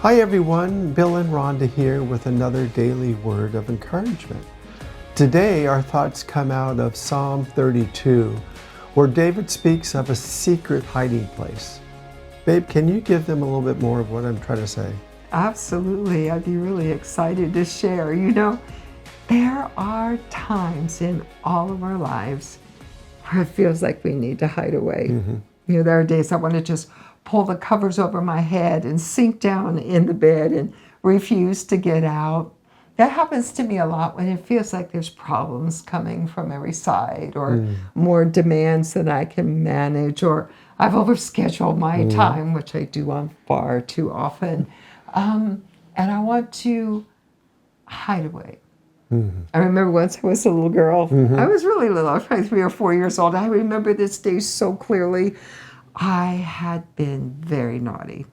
Hi everyone, Bill and Rhonda here with another daily word of encouragement. Today our thoughts come out of Psalm 32, where David speaks of a secret hiding place. Babe, can you give them a little bit more of what I'm trying to say? Absolutely. I'd be really excited to share. There are times in all of our lives where it feels like we need to hide away. There are days I want to just pull the covers over my head and sink down in the bed and refuse to get out. That happens to me a lot when it feels like there's problems coming from every side or more demands than I can manage, or I've overscheduled my time, which I do on far too often. And I want to hide away. I remember once I was a little girl. I was really little. I was probably 3 or 4 years old. I remember this day so clearly. I had been very naughty.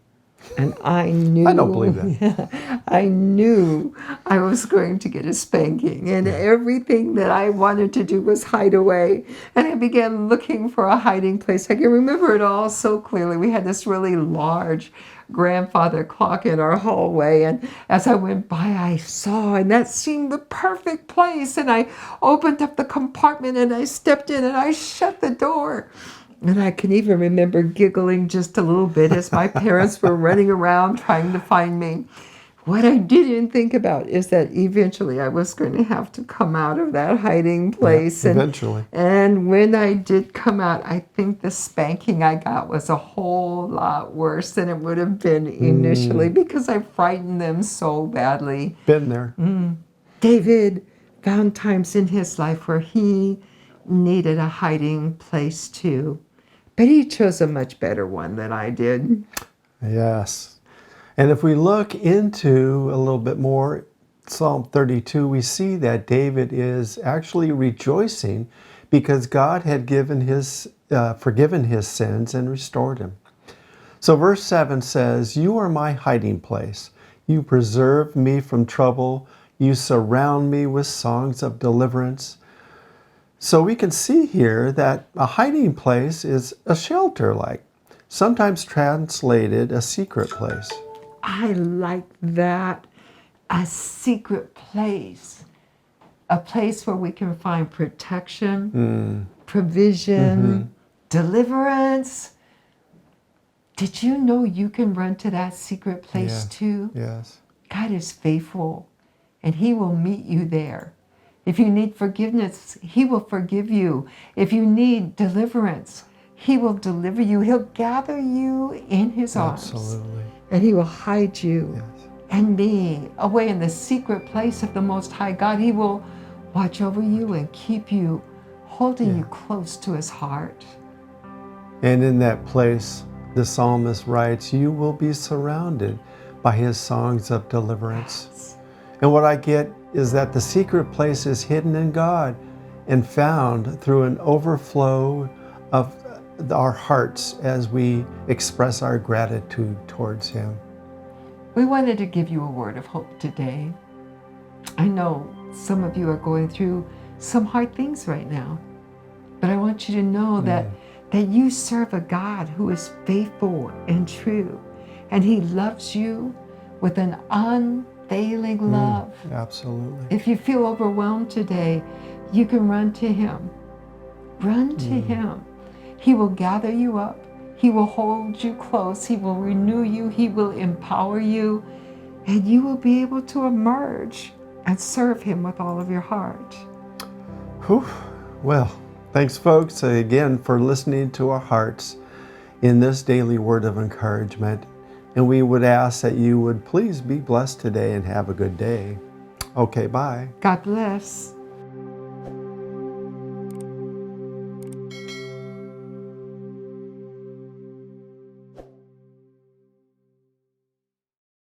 And I knew. I don't believe that. I knew I was going to get a spanking. And everything that I wanted to do was hide away. And I began looking for a hiding place. I can remember it all so clearly. We had this really large grandfather clock in our hallway, and as I went by I saw, and that seemed the perfect place, and I opened up the compartment and I stepped in and I shut the door. And I can even remember giggling just a little bit as my parents were running around trying to find me. What I didn't think about is that eventually I was going to have to come out of that hiding place. Yeah, eventually. And when I did come out, I think the spanking I got was a whole lot worse than it would have been initially because I frightened them so badly. Been there. David found times in his life where he needed a hiding place too. But he chose a much better one than I did. Yes. And if we look into a little bit more, Psalm 32, we see that David is actually rejoicing because God had forgiven his sins and restored him. So verse 7 says, "You are my hiding place. You preserve me from trouble. You surround me with songs of deliverance." So we can see here that a hiding place is a shelter, sometimes translated a secret place. I like that. A secret place. A place where we can find protection, provision, deliverance. Did you know you can run to that secret place too? Yes. God is faithful, and He will meet you there. If you need forgiveness, He will forgive you. If you need deliverance, He will deliver you. He'll gather you in His arms. Absolutely. And He will hide you and me away in the secret place of the Most High God. He will watch over you and keep you, holding you close to His heart. And in that place, the psalmist writes, "You will be surrounded by His songs of deliverance." Yes. And what I get is that the secret place is hidden in God and found through an overflow of our hearts as we express our gratitude towards Him. We wanted to give you a word of hope today. I know some of you are going through some hard things right now, but I want you to know that you serve a God who is faithful and true, and He loves you with an unfailing love. Absolutely. If you feel overwhelmed today, you can run to Him. Run to Him. He will gather you up. He will hold you close. He will renew you. He will empower you. And you will be able to emerge and serve Him with all of your heart. Whew. Well, thanks folks again for listening to our hearts in this daily word of encouragement. And we would ask that you would please be blessed today and have a good day. Okay, bye. God bless.